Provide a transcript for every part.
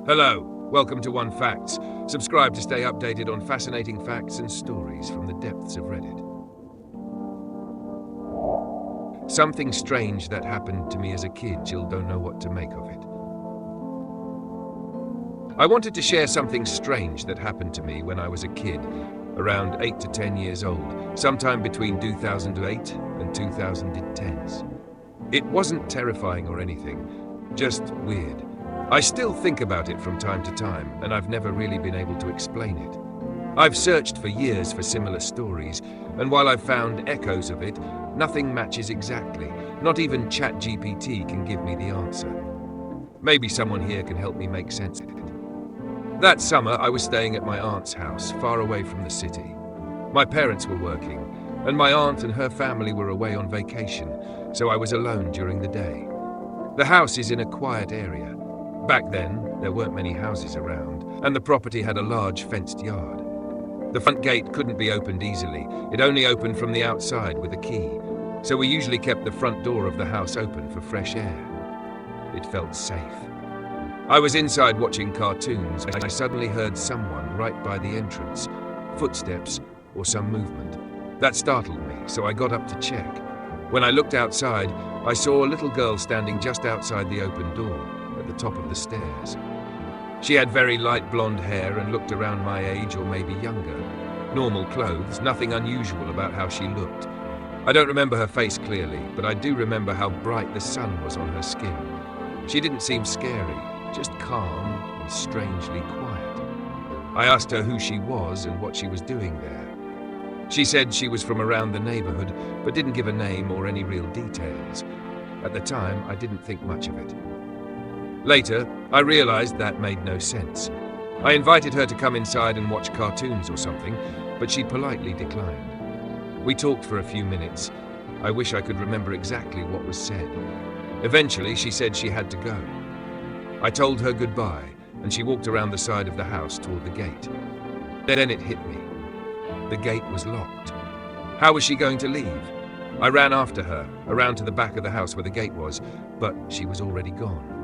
Hello, welcome to One Facts. Subscribe to stay updated on fascinating facts and stories from the depths of Reddit. Something strange that happened to me as a kid. Jill don't know what to make of it. I wanted to share something strange that happened to me when I was a kid, around 8 to 10 years old, sometime between 2008 and 2010s. It wasn't terrifying or anything, just weird. I still think about it from time to time, and I've never really been able to explain it. I've searched for years for similar stories, and while I've found echoes of it, nothing matches exactly. Not even ChatGPT can give me the answer. Maybe someone here can help me make sense of it. That summer, I was staying at my aunt's house, far away from the city. My parents were working, and my aunt and her family were away on vacation, so I was alone during the day. The house is in a quiet area. Back then, there weren't many houses around, and the property had a large fenced yard. The front gate couldn't be opened easily. It only opened from the outside with a key, so we usually kept the front door of the house open for fresh air. It felt safe. I was inside watching cartoons when I suddenly heard someone right by the entrance, footsteps or some movement. That startled me, so I got up to check. When I looked outside, I saw a little girl standing just outside the open door, at the top of the stairs. She had very light blonde hair and looked around my age or maybe younger. Normal clothes, nothing unusual about how she looked. I don't remember her face clearly, but I do remember how bright the sun was on her skin. She didn't seem scary, just calm and strangely quiet. I asked her who she was and what she was doing there. She said she was from around the neighborhood, but didn't give a name or any real details. At the time, I didn't think much of it. Later, I realized that made no sense. I invited her to come inside and watch cartoons or something, but she politely declined. We talked for a few minutes. I wish I could remember exactly what was said. Eventually, she said she had to go. I told her goodbye, and she walked around the side of the house toward the gate. Then it hit me. The gate was locked. How was she going to leave? I ran after her, around to the back of the house where the gate was, but she was already gone.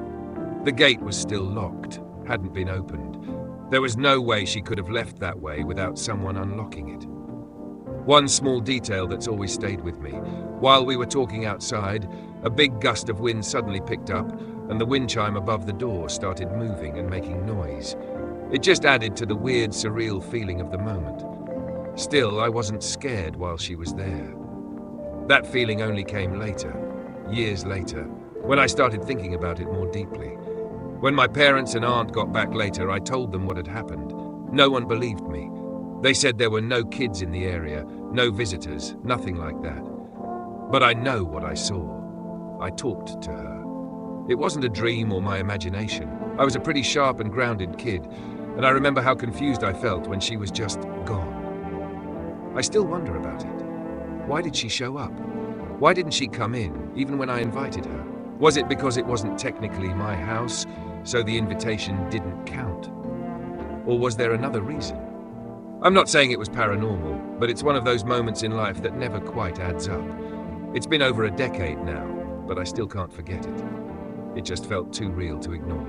The gate was still locked, hadn't been opened. There was no way she could have left that way without someone unlocking it. One small detail that's always stayed with me. While we were talking outside, a big gust of wind suddenly picked up, and the wind chime above the door started moving and making noise. It just added to the weird, surreal feeling of the moment. Still, I wasn't scared while she was there. That feeling only came later, years later, when I started thinking about it more deeply. When my parents and aunt got back later, I told them what had happened. No one believed me. They said there were no kids in the area, no visitors, nothing like that. But I know what I saw. I talked to her. It wasn't a dream or my imagination. I was a pretty sharp and grounded kid, and I remember how confused I felt when she was just gone. I still wonder about it. Why did she show up? Why didn't she come in, even when I invited her? Was it because it wasn't technically my house, so the invitation didn't count? Or was there another reason? I'm not saying it was paranormal, but it's one of those moments in life that never quite adds up. It's been over a decade now, but I still can't forget it. It just felt too real to ignore.